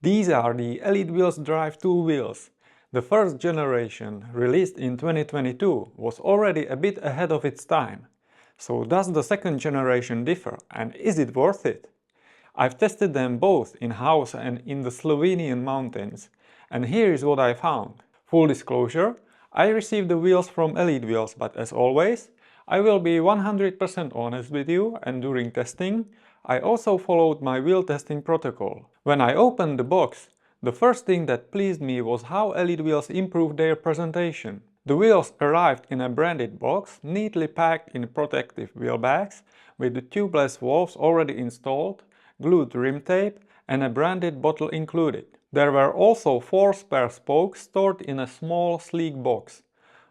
These are the Elitewheels DRIVE II wheels. The first generation, released in 2022, was already a bit ahead of its time. So does the second generation differ, and is it worth it? I've tested them both in-house and in the Slovenian mountains, and here is what I found. Full disclosure, I received the wheels from Elitewheels, but as always, I will be 100% honest with you, and during testing, I also followed my wheel testing protocol. When I opened the box, the first thing that pleased me was how Elitewheels improved their presentation. The wheels arrived in a branded box, neatly packed in protective wheel bags, with the tubeless valves already installed, glued rim tape, and a branded bottle included. There were also 4 spare spokes stored in a small, sleek box.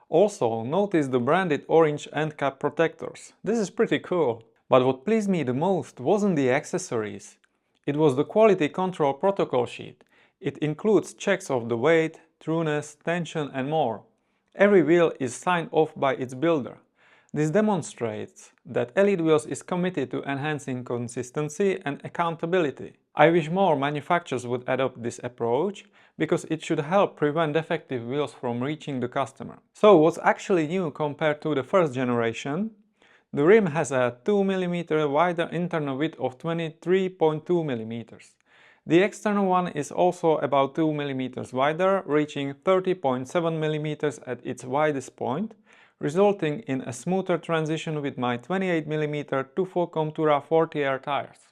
Also, notice the branded orange end cap protectors. This is pretty cool. But what pleased me the most wasn't the accessories. It was the quality control protocol sheet. It includes checks of the weight, trueness, tension and more. Every wheel is signed off by its builder. This demonstrates that Elitewheels is committed to enhancing consistency and accountability. I wish more manufacturers would adopt this approach, because it should help prevent defective wheels from reaching the customer. So what's actually new compared to the first generation? The rim has a 2 mm wider internal width of 23.2 mm. The external one is also about 2 mm wider, reaching 30.7 mm at its widest point, resulting in a smoother transition with my 28 mm 2/4 Contura 40R tires.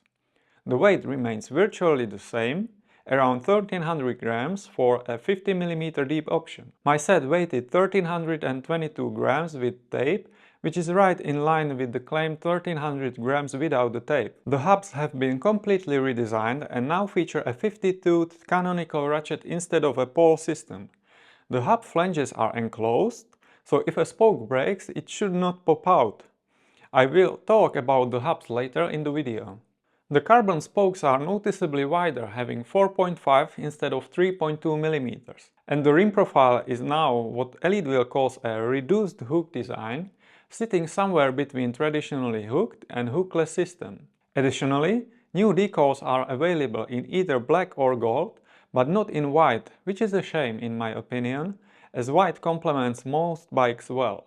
The weight remains virtually the same, around 1300 grams for a 50 mm deep option. My set weighed 1322 grams with tape, which is right in line with the claimed 1300 grams without the tape. The hubs have been completely redesigned and now feature a 50-tooth canonical ratchet instead of a pole system. The hub flanges are enclosed, so if a spoke breaks, it should not pop out. I will talk about the hubs later in the video. The carbon spokes are noticeably wider, having 4.5 instead of 3.2 mm. And the rim profile is now what Elitewheel calls a reduced hook design, sitting somewhere between traditionally hooked and hookless system. Additionally, new decals are available in either black or gold, but not in white, which is a shame in my opinion, as white complements most bikes well.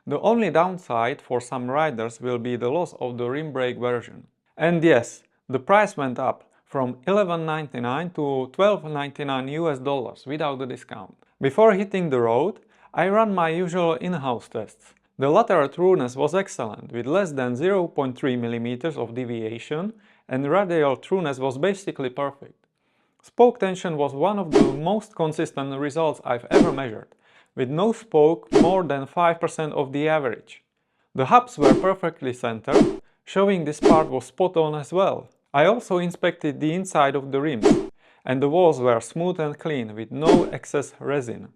The only downside for some riders will be the loss of the rim brake version. And yes, the price went up from $11.99 to $12.99 US without the discount. Before hitting the road, I ran my usual in-house tests. The lateral trueness was excellent, with less than 0.3 mm of deviation, and radial trueness was basically perfect. Spoke tension was one of the most consistent results I've ever measured, with no spoke more than 5% of the average. The hubs were perfectly centered, showing this part was spot on as well. I also inspected the inside of the rims, and the walls were smooth and clean with no excess resin.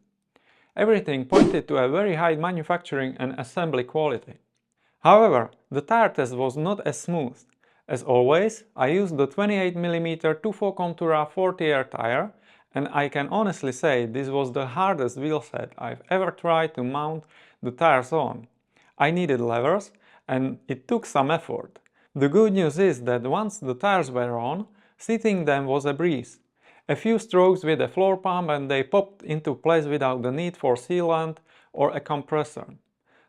Everything pointed to a very high manufacturing and assembly quality. However, the tire test was not as smooth. As always, I used the 28 mm 2/4 Contura 40R tire, and I can honestly say this was the hardest wheel set I've ever tried to mount the tires on. I needed levers, and it took some effort. The good news is that once the tires were on, seating them was a breeze. A few strokes with a floor pump and they popped into place without the need for sealant or a compressor.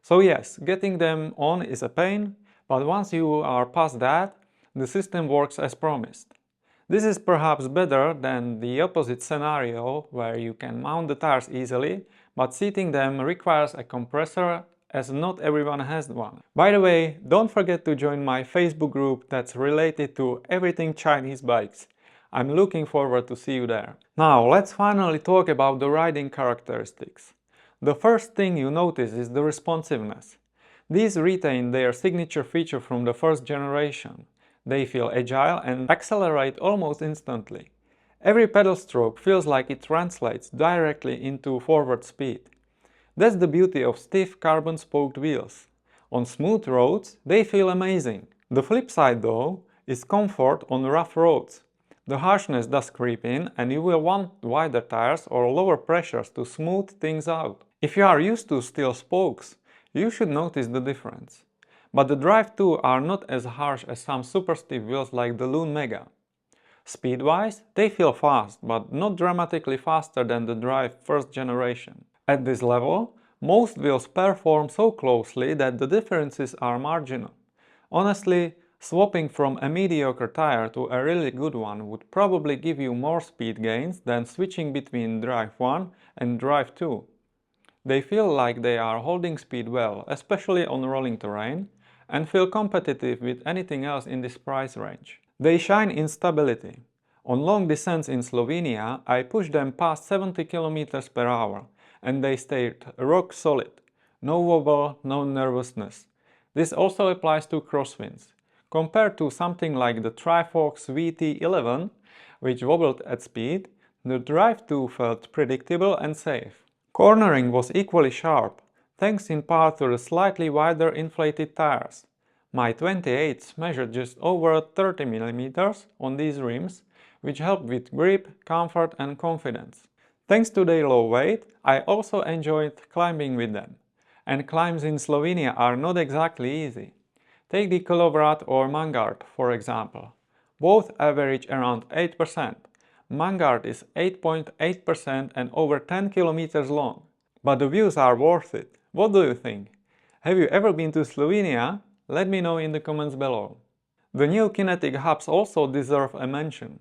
So yes, getting them on is a pain, but once you are past that, the system works as promised. This is perhaps better than the opposite scenario, where you can mount the tires easily, but seating them requires a compressor, as not everyone has one. By the way, don't forget to join my Facebook group that's related to everything Chinese bikes. I'm looking forward to see you there. Now let's finally talk about the riding characteristics. The first thing you notice is the responsiveness. These retain their signature feature from the first generation. They feel agile and accelerate almost instantly. Every pedal stroke feels like it translates directly into forward speed. That's the beauty of stiff carbon-spoked wheels. On smooth roads, they feel amazing. The flip side, though, is comfort on rough roads. The harshness does creep in, and you will want wider tires or lower pressures to smooth things out. If you are used to steel spokes, you should notice the difference. But the Drive II are not as harsh as some super stiff wheels like the Loon Mega. Speed-wise, they feel fast, but not dramatically faster than the Drive first generation. At this level, most wheels perform so closely that the differences are marginal. Honestly, swapping from a mediocre tire to a really good one would probably give you more speed gains than switching between Drive 1 and Drive 2. They feel like they are holding speed well, especially on rolling terrain, and feel competitive with anything else in this price range. They shine in stability. On long descents in Slovenia, I pushed them past 70 km per hour, and they stayed rock solid. No wobble, no nervousness. This also applies to crosswinds. Compared to something like the Trifox VT11, which wobbled at speed, the Drive 2 felt predictable and safe. Cornering was equally sharp, thanks in part to the slightly wider inflated tires. My 28s measured just over 30 mm on these rims, which helped with grip, comfort and confidence. Thanks to their low weight, I also enjoyed climbing with them. And climbs in Slovenia are not exactly easy. Take the Kolovrat or Mangart, for example. Both average around 8%. Mangart is 8.8% and over 10 km long. But the views are worth it. What do you think? Have you ever been to Slovenia? Let me know in the comments below. The new Kinetic hubs also deserve a mention.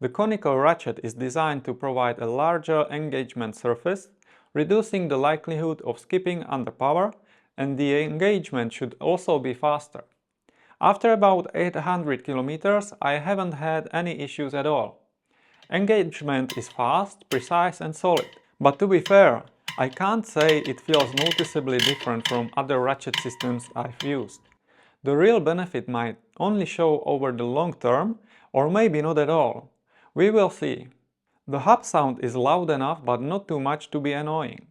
The conical ratchet is designed to provide a larger engagement surface, reducing the likelihood of skipping under power, and the engagement should also be faster. After about 800 km, I haven't had any issues at all. Engagement is fast, precise and solid. But to be fair, I can't say it feels noticeably different from other ratchet systems I've used. The real benefit might only show over the long term, or maybe not at all. We will see. The hub sound is loud enough but not too much to be annoying.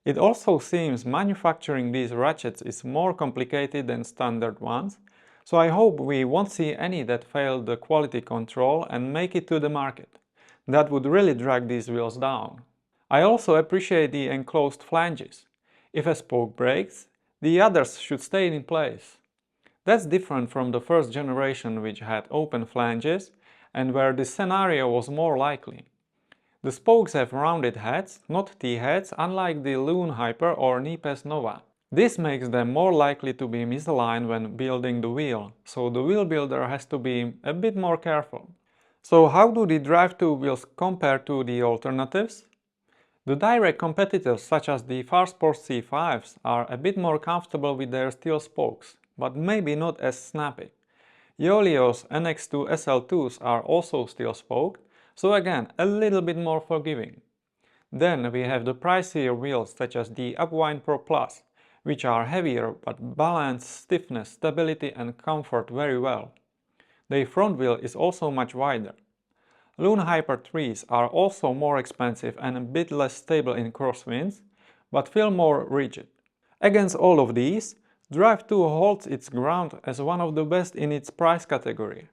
It also seems manufacturing these ratchets is more complicated than standard ones, so I hope we won't see any that fail the quality control and make it to the market. That would really drag these wheels down. I also appreciate the enclosed flanges. If a spoke breaks, the others should stay in place. That's different from the first generation, which had open flanges and where this scenario was more likely. The spokes have rounded heads, not T-heads, unlike the Loon Hyper or Nipes Nova. This makes them more likely to be misaligned when building the wheel, so the wheel builder has to be a bit more careful. So how do the Drive 2 wheels compare to the alternatives? The direct competitors such as the Farsport C5s are a bit more comfortable with their steel spokes, but maybe not as snappy. Iolio's NX2 SL2s are also steel spoked, so again a little bit more forgiving. Then we have the pricier wheels such as the Upwind Pro Plus, which are heavier but balance stiffness, stability and comfort very well. The front wheel is also much wider. Loon Hyper 3s are also more expensive and a bit less stable in crosswinds, but feel more rigid. Against all of these, Drive 2 holds its ground as one of the best in its price category.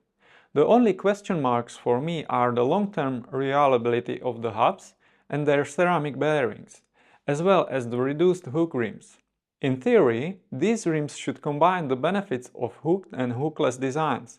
The only question marks for me are the long-term reliability of the hubs and their ceramic bearings, as well as the reduced hook rims. In theory, these rims should combine the benefits of hooked and hookless designs,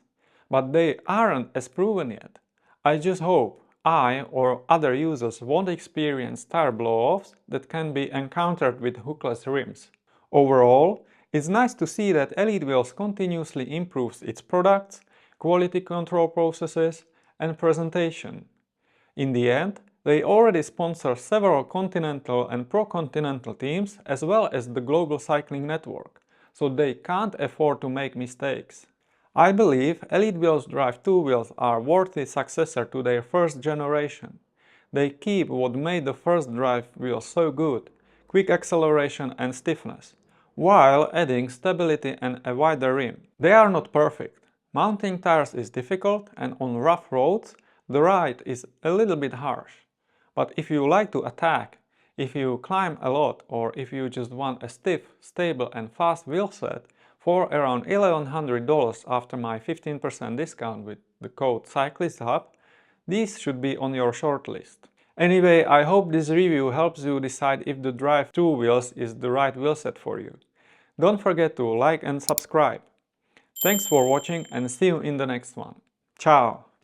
but they aren't as proven yet. I just hope I or other users won't experience tire blow-offs that can be encountered with hookless rims. Overall, it's nice to see that Elitewheels continuously improves its products, quality control processes and presentation. In the end, they already sponsor several continental and pro-continental teams as well as the global cycling network, so they can't afford to make mistakes. I believe Elitewheels Drive 2 wheels are worthy successor to their first generation. They keep what made the first Drive wheels so good, quick acceleration and stiffness, while adding stability and a wider rim. They are not perfect. Mounting tires is difficult and on rough roads the ride is a little bit harsh. But if you like to attack, if you climb a lot or if you just want a stiff, stable and fast wheel set, for around $1,100 after my 15% discount with the code Cyclists Hub, These should be on your shortlist. Anyway, I hope this review helps you decide if the Drive 2 wheels is the right wheelset for you. Don't forget to like and subscribe. Thanks for watching and see you in the next one. Ciao!